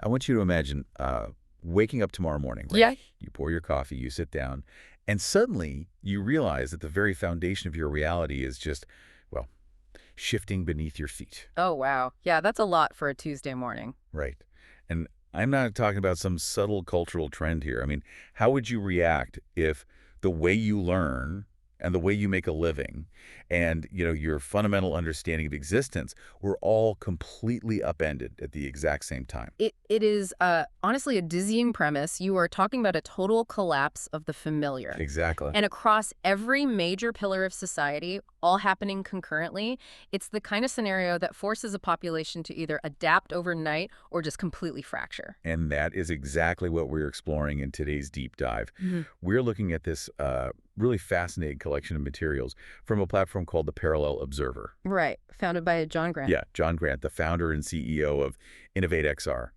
I want you to imagine waking up tomorrow morning, right? Yeah. You pour your coffee, you sit down, and suddenly you realize that the very foundation of your reality is just, well, shifting beneath your feet, Oh, wow. Yeah, that's a lot for a Tuesday morning. right? And I'm not talking about some subtle cultural trend here. I mean, how would you react if the way you learn and the way you make a living and, your fundamental understanding of existence were all completely upended at the exact same time? It is honestly a dizzying premise. You are talking about a total collapse of the familiar. Exactly. And across every major pillar of society, all happening concurrently, it's the kind of scenario that forces a population to either adapt overnight or just completely fracture. And that is exactly what we're exploring in today's deep dive. We're looking at this really fascinating collection of materials from a platform called the Parallel Observer. Right. Founded by John Grant. Yeah, John Grant, the founder and CEO of InnovateXR.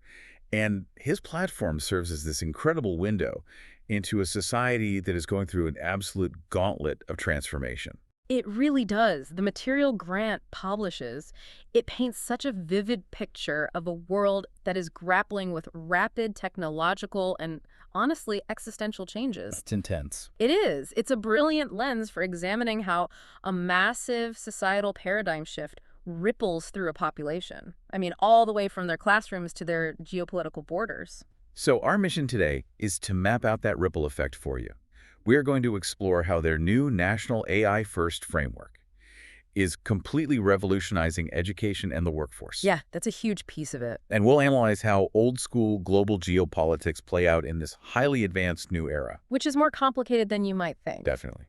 And his platform serves as this incredible window into a society that is going through an absolute gauntlet of transformation. It really does. The material Grant publishes, it paints such a vivid picture of a world that is grappling with rapid technological and, honestly, existential changes. It's intense. It is. It's a brilliant lens for examining how a massive societal paradigm shift ripples through a population. I mean, all the way from their classrooms to their geopolitical borders. So our mission today is to map out that ripple effect for you. We are going to explore how their new National AI-First framework is completely revolutionizing education and the workforce. Yeah, that's a huge piece of it. And we'll analyze how old-school global geopolitics play out in this highly advanced new era. Which is more complicated than you might think. Definitely.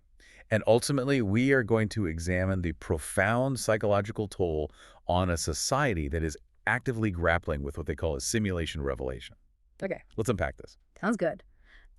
And ultimately, we are going to examine the profound psychological toll on a society that is actively grappling with what they call a simulation revelation. Okay, Let's unpack this. sounds good.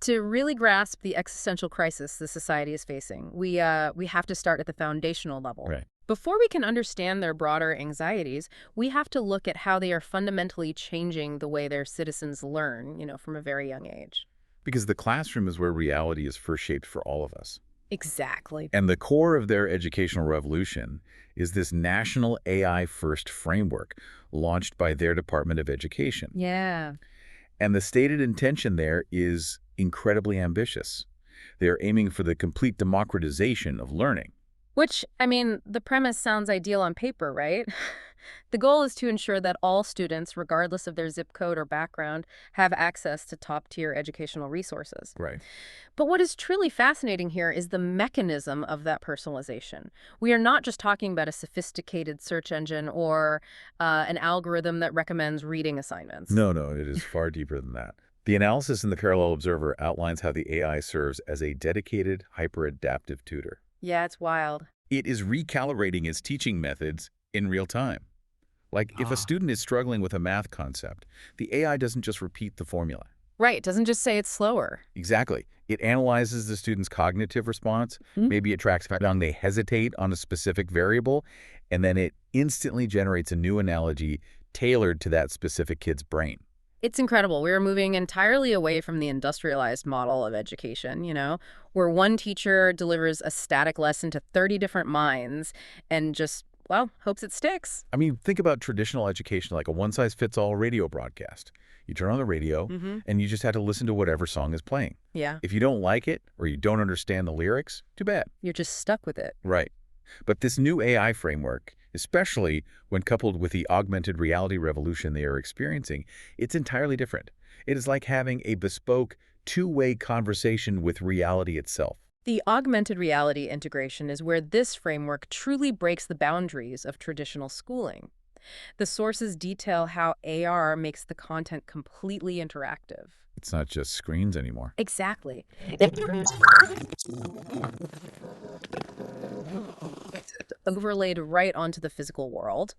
To really grasp the existential crisis the society is facing, we have to start at the foundational level. Right. Before we can understand their broader anxieties, we have to look at how they are fundamentally changing the way their citizens learn, from a very young age. Because the classroom is where reality is first shaped for all of us. Exactly. And the core of their educational revolution is this National AI-First framework launched by their Department of Education. Yeah. And the stated intention there is incredibly ambitious. They are aiming for the complete democratization of learning. Which, I mean, the premise sounds ideal on paper, right? The goal is to ensure that all students, regardless of their zip code or background, have access to top-tier educational resources. Right. But what is truly fascinating here is the mechanism of that personalization. We are not just talking about a sophisticated search engine or an algorithm that recommends reading assignments. No, it is far deeper than that. The analysis in the Parallel Observer outlines how the AI serves as a dedicated, hyper-adaptive tutor. Yeah, it's wild. It is recalibrating its teaching methods in real time. Like, if a student is struggling with a math concept, the AI doesn't just repeat the formula. Right, it doesn't just say it's slower. Exactly. It analyzes the student's cognitive response. Maybe it tracks how long they hesitate on a specific variable, and then it instantly generates a new analogy tailored to that specific kid's brain. It's incredible. We're moving entirely away from the industrialized model of education, where one teacher delivers a static lesson to 30 different minds and just, well, hopes it sticks. I mean, think about traditional education like a one-size-fits-all radio broadcast. You turn on the radio, and you just have to listen to whatever song is playing. Yeah. If you don't like it or you don't understand the lyrics, too bad. You're just stuck with it. Right. But this new AI framework, especially when coupled with the augmented reality revolution they are experiencing, it's entirely different. It is like having a bespoke, two-way conversation with reality itself. The augmented reality integration is where this framework truly breaks the boundaries of traditional schooling. The sources detail how AR makes the content completely interactive. It's not just screens anymore. Exactly. Overlaid right onto the physical world.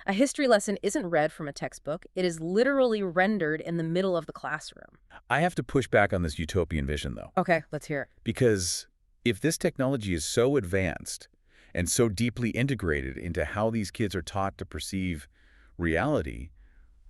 A history lesson isn't read from a textbook. It is literally rendered in the middle of the classroom. I have to push back on this utopian vision, though. Okay, let's hear it. Because if this technology is so advanced and so deeply integrated into how these kids are taught to perceive reality,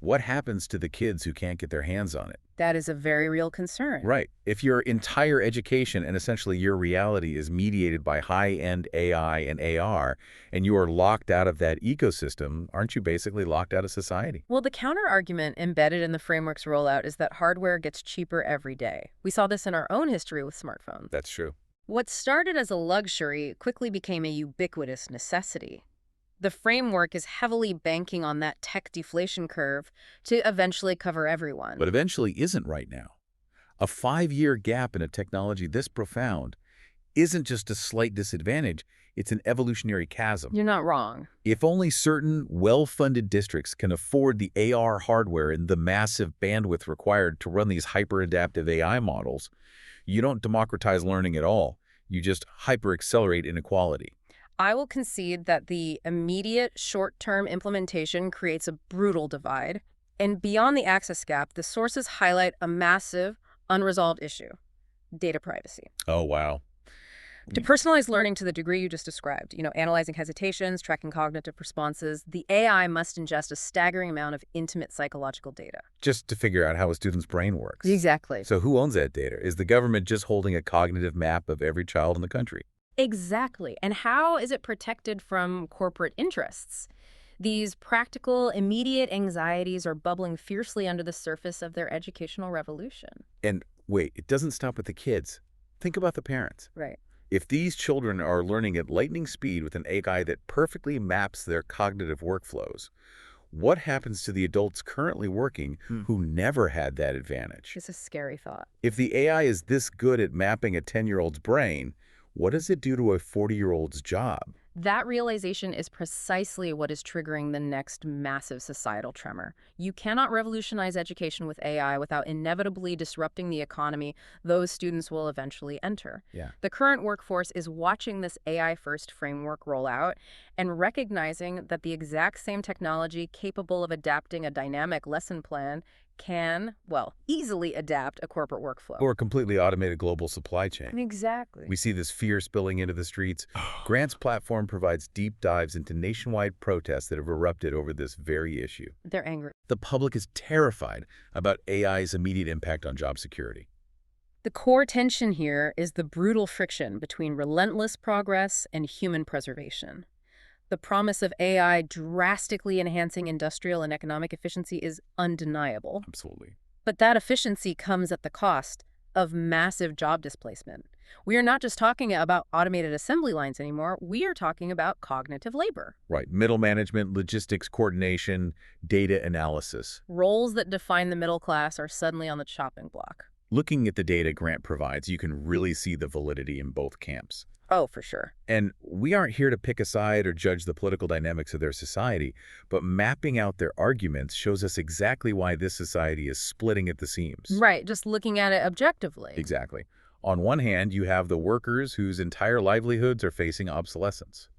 what happens to the kids who can't get their hands on it? That is a very real concern. Right. If your entire education and essentially your reality is mediated by high-end AI and AR, and you are locked out of that ecosystem, aren't you basically locked out of society? Well, the counter-argument embedded in the framework's rollout is that hardware gets cheaper every day. We saw this in our own history with smartphones. That's true. What started as a luxury quickly became a ubiquitous necessity. The framework is heavily banking on that tech deflation curve to eventually cover everyone. But eventually isn't right now. A 5-year gap in a technology this profound isn't just a slight disadvantage, it's an evolutionary chasm. You're not wrong. If only certain well-funded districts can afford the AR hardware and the massive bandwidth required to run these hyper-adaptive AI models, you don't democratize learning at all. You just hyper-accelerate inequality. I will concede that the immediate short-term implementation creates a brutal divide. And beyond the access gap, the sources highlight a massive, unresolved issue: data privacy. Oh, wow. To personalize learning to the degree you just described, analyzing hesitations, tracking cognitive responses, the AI must ingest a staggering amount of intimate psychological data. Just to figure out how a student's brain works. Exactly. So who owns that data? Is the government just holding a cognitive map of every child in the country? Exactly. And how is it protected from corporate interests? These practical, immediate anxieties are bubbling fiercely under the surface of their educational revolution. And wait, it doesn't stop with the kids. Think about the parents. Right. If these children are learning at lightning speed with an AI that perfectly maps their cognitive workflows, what happens to the adults currently working who never had that advantage? It's a scary thought. If the AI is this good at mapping a 10-year-old's brain, what does it do to a 40-year-old's job? That realization is precisely what is triggering the next massive societal tremor. You cannot revolutionize education with AI without inevitably disrupting the economy those students will eventually enter. Yeah. The current workforce is watching this AI-first framework roll out and recognizing that the exact same technology capable of adapting a dynamic lesson plan can, easily adapt a corporate workflow. Or a completely automated global supply chain. Exactly. We see this fear spilling into the streets. Grant's platform provides deep dives into nationwide protests that have erupted over this very issue. They're angry. The public is terrified about AI's immediate impact on job security. The core tension here is the brutal friction between relentless progress and human preservation. The promise of AI drastically enhancing industrial and economic efficiency is undeniable. Absolutely. But that efficiency comes at the cost of massive job displacement. We are not just talking about automated assembly lines anymore. We are talking about cognitive labor. Right. Middle management, logistics coordination, data analysis. Roles that define the middle class are suddenly on the chopping block. Looking at the data Grant provides, you can really see the validity in both camps. Oh, for sure. And we aren't here to pick a side or judge the political dynamics of their society, but mapping out their arguments shows us exactly why this society is splitting at the seams. Right, just looking at it objectively. Exactly. On one hand, you have the workers whose entire livelihoods are facing obsolescence.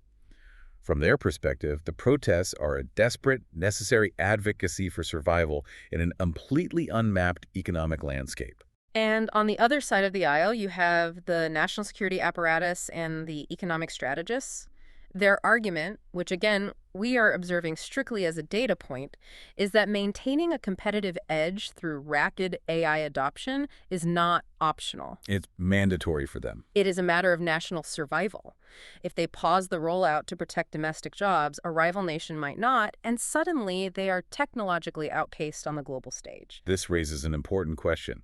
From their perspective, the protests are a desperate, necessary advocacy for survival in an completely unmapped economic landscape. And on the other side of the aisle, you have the national security apparatus and the economic strategists. Their argument, which again, we are observing strictly as a data point, is that maintaining a competitive edge through rapid AI adoption is not optional. It's mandatory for them. It is a matter of national survival. If they pause the rollout to protect domestic jobs, a rival nation might not, and suddenly they are technologically outpaced on the global stage. This raises an important question.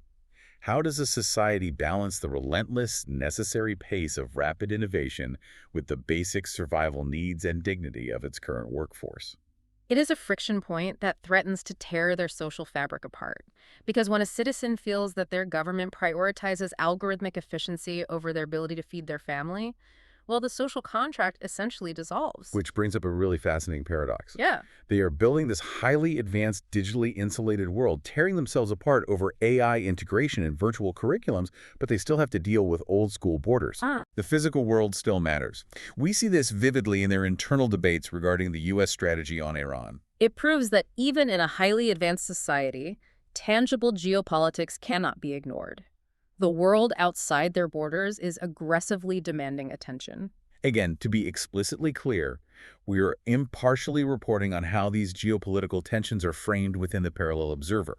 How does a society balance the relentless, necessary pace of rapid innovation with the basic survival needs and dignity of its current workforce? It is a friction point that threatens to tear their social fabric apart. Because when a citizen feels that their government prioritizes algorithmic efficiency over their ability to feed their family, well, the social contract essentially dissolves. Which brings up a really fascinating paradox. Yeah. They are building this highly advanced, digitally insulated world, tearing themselves apart over AI integration and virtual curriculums, but they still have to deal with old-school borders. The physical world still matters. We see this vividly in their internal debates regarding the U.S. strategy on Iran. It proves that even in a highly advanced society, tangible geopolitics cannot be ignored. The world outside their borders is aggressively demanding attention. Again, to be explicitly clear, We are impartially reporting on how these geopolitical tensions are framed within the parallel observer.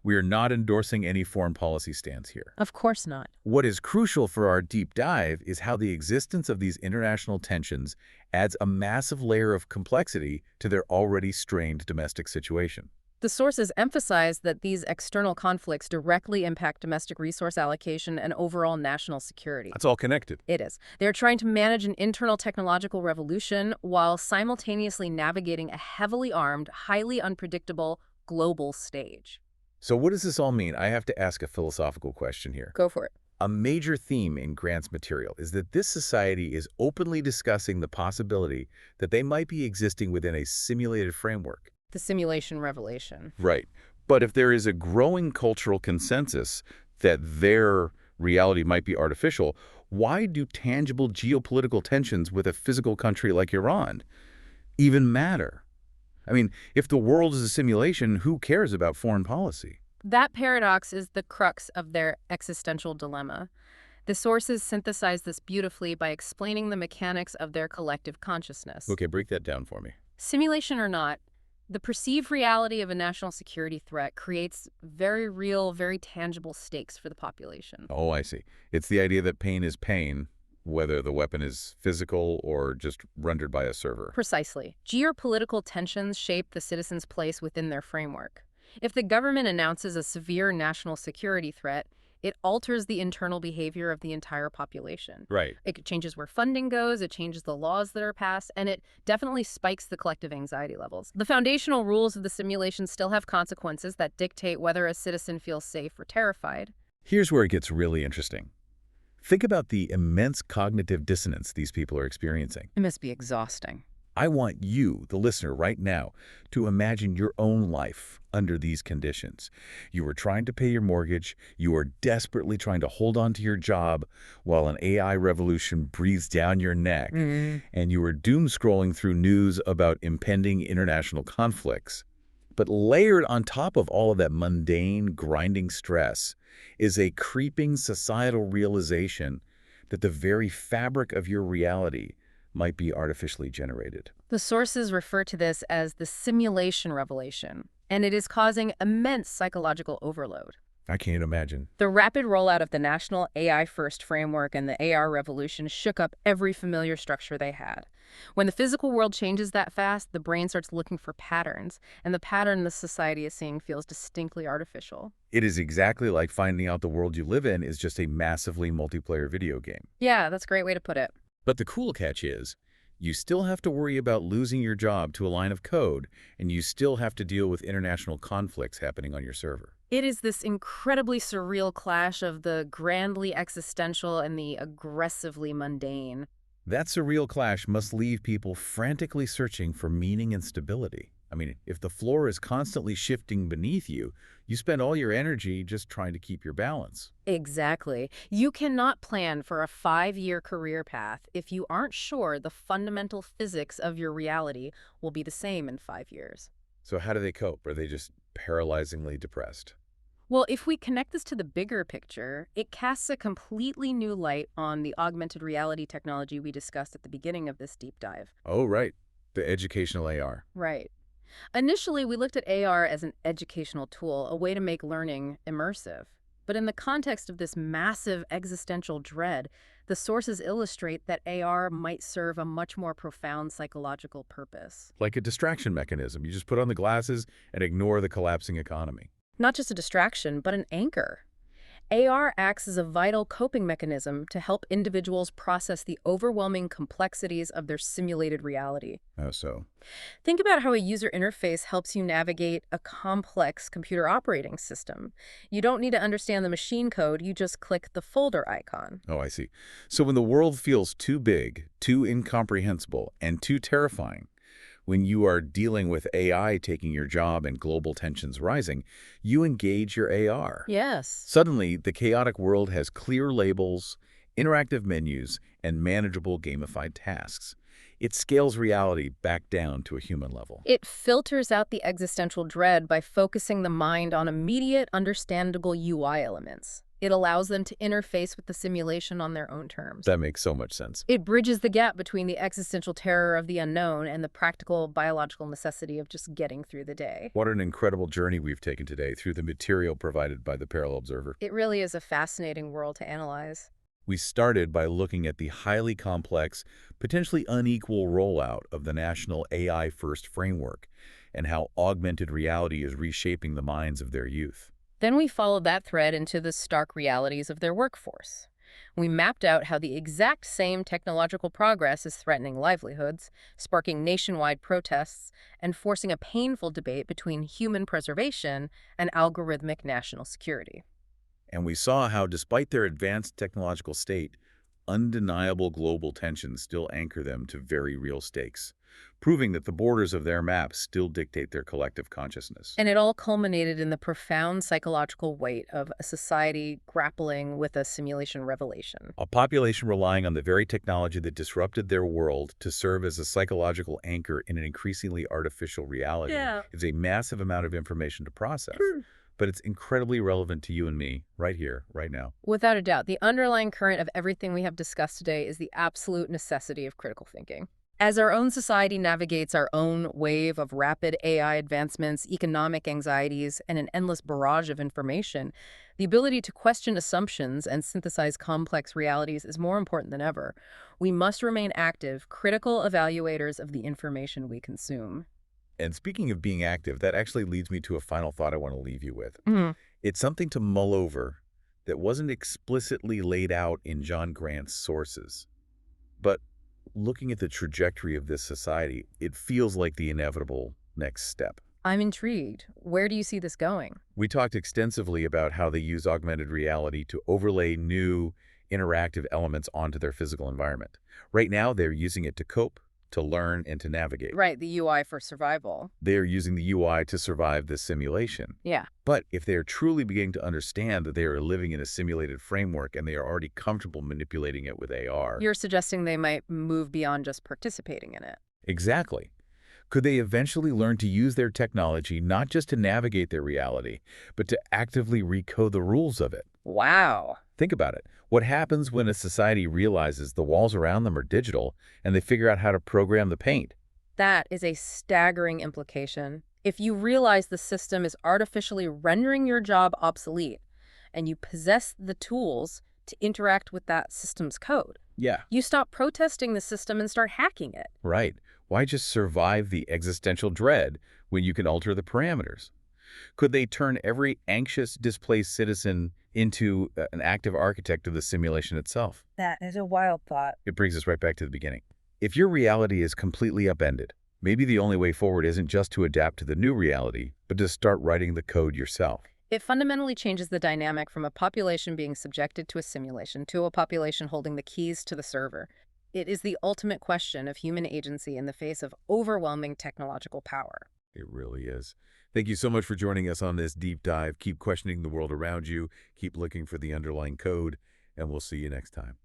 We are not endorsing any foreign policy stance here. Of course not. What is crucial for our deep dive is how the existence of these international tensions adds a massive layer of complexity to their already strained domestic situation. The sources emphasize that these external conflicts directly impact domestic resource allocation and overall national security. That's all connected. It is. They're trying to manage an internal technological revolution while simultaneously navigating a heavily armed, highly unpredictable global stage. So what does this all mean? I have to ask a philosophical question here. Go for it. A major theme in Grant's material is that this society is openly discussing the possibility that they might be existing within a simulated framework. The simulation revelation. Right. But if there is a growing cultural consensus that their reality might be artificial, why do tangible geopolitical tensions with a physical country like Iran even matter? I mean, if the world is a simulation, who cares about foreign policy? That paradox is the crux of their existential dilemma. The sources synthesize this beautifully by explaining the mechanics of their collective consciousness. Okay, break that down for me. Simulation or not, the perceived reality of a national security threat creates very real, very tangible stakes for the population. Oh, I see. It's the idea that pain is pain, whether the weapon is physical or just rendered by a server. Precisely. Geopolitical tensions shape the citizens' place within their framework. If the government announces a severe national security threat, it alters the internal behavior of the entire population. Right. It changes where funding goes, it changes the laws that are passed, and it definitely spikes the collective anxiety levels. The foundational rules of the simulation still have consequences that dictate whether a citizen feels safe or terrified. Here's where it gets really interesting. Think about the immense cognitive dissonance these people are experiencing. It must be exhausting. I want you, the listener, right now, to imagine your own life under these conditions. You are trying to pay your mortgage, you are desperately trying to hold on to your job while an AI revolution breathes down your neck, and you are doom-scrolling through news about impending international conflicts. But layered on top of all of that mundane, grinding stress is a creeping societal realization that the very fabric of your reality might be artificially generated. The sources refer to this as the simulation revelation, and it is causing immense psychological overload. I can't imagine. The rapid rollout of the National AI-First framework and the AR revolution shook up every familiar structure they had. When the physical world changes that fast, the brain starts looking for patterns, and the pattern the society is seeing feels distinctly artificial. It is exactly like finding out the world you live in is just a massively multiplayer video game. Yeah, that's a great way to put it. But the cool catch is, you still have to worry about losing your job to a line of code, and you still have to deal with international conflicts happening on your server. It is this incredibly surreal clash of the grandly existential and the aggressively mundane. That surreal clash must leave people frantically searching for meaning and stability. I mean, if the floor is constantly shifting beneath you, you spend all your energy just trying to keep your balance. Exactly. You cannot plan for a 5-year career path if you aren't sure the fundamental physics of your reality will be the same in 5 years. So how do they cope? Are they just paralyzingly depressed? Well, if we connect this to the bigger picture, it casts a completely new light on the augmented reality technology we discussed at the beginning of this deep dive. Oh, right. The educational AR. Right. Initially, we looked at AR as an educational tool, a way to make learning immersive. But in the context of this massive existential dread, the sources illustrate that AR might serve a much more profound psychological purpose. Like a distraction mechanism. You just put on the glasses and ignore the collapsing economy. Not just a distraction, but an anchor. AR acts as a vital coping mechanism to help individuals process the overwhelming complexities of their simulated reality. Oh, so? Think about how a user interface helps you navigate a complex computer operating system. You don't need to understand the machine code, you just click the folder icon. Oh, I see. So when the world feels too big, too incomprehensible, and too terrifying, when you are dealing with AI taking your job and global tensions rising, you engage your AR. Yes. Suddenly, the chaotic world has clear labels, interactive menus, and manageable gamified tasks. It scales reality back down to a human level. It filters out the existential dread by focusing the mind on immediate, understandable UI elements. It allows them to interface with the simulation on their own terms. That makes so much sense. It bridges the gap between the existential terror of the unknown and the practical biological necessity of just getting through the day. What an incredible journey we've taken today through the material provided by the Parallel Observer. It really is a fascinating world to analyze. We started by looking at the highly complex, potentially unequal rollout of the national AI-first framework and how augmented reality is reshaping the minds of their youth. Then we followed that thread into the stark realities of their workforce. We mapped out how the exact same technological progress is threatening livelihoods, sparking nationwide protests, and forcing a painful debate between human preservation and algorithmic national security. And we saw how, despite their advanced technological state, undeniable global tensions still anchor them to very real stakes, proving that the borders of their maps still dictate their collective consciousness. And it all culminated in the profound psychological weight of a society grappling with a simulation revelation. A population relying on the very technology that disrupted their world to serve as a psychological anchor in an increasingly artificial reality is a massive amount of information to process. But it's incredibly relevant to you and me right here, right now. Without a doubt, the underlying current of everything we have discussed today is the absolute necessity of critical thinking. As our own society navigates our own wave of rapid AI advancements, economic anxieties, and an endless barrage of information, the ability to question assumptions and synthesize complex realities is more important than ever. We must remain active, critical evaluators of the information we consume. And speaking of being active, that actually leads me to a final thought I want to leave you with. Mhm. It's something to mull over that wasn't explicitly laid out in John Grant's sources. But looking at the trajectory of this society, it feels like the inevitable next step. I'm intrigued. Where do you see this going? We talked extensively about how they use augmented reality to overlay new interactive elements onto their physical environment. Right now, they're using it to cope, to learn, and to navigate. Right, the UI for survival. They are using the UI to survive this simulation. Yeah. But if they are truly beginning to understand that they are living in a simulated framework and they are already comfortable manipulating it with AR. You're suggesting they might move beyond just participating in it. Exactly. Could they eventually learn to use their technology not just to navigate their reality, but to actively recode the rules of it? Wow. Think about it. What happens when a society realizes the walls around them are digital and they figure out how to program the paint? That is a staggering implication. If you realize the system is artificially rendering your job obsolete and you possess the tools to interact with that system's code, Yeah. you stop protesting the system and start hacking it. Right. Why just survive the existential dread when you can alter the parameters? Could they turn every anxious, displaced citizen into an active architect of the simulation itself? That is a wild thought. It brings us right back to the beginning. If your reality is completely upended, maybe the only way forward isn't just to adapt to the new reality, but to start writing the code yourself. It fundamentally changes the dynamic from a population being subjected to a simulation to a population holding the keys to the server. It is the ultimate question of human agency in the face of overwhelming technological power. It really is. Thank you so much for joining us on this deep dive. Keep questioning the world around you, keep looking for the underlying code, and we'll see you next time.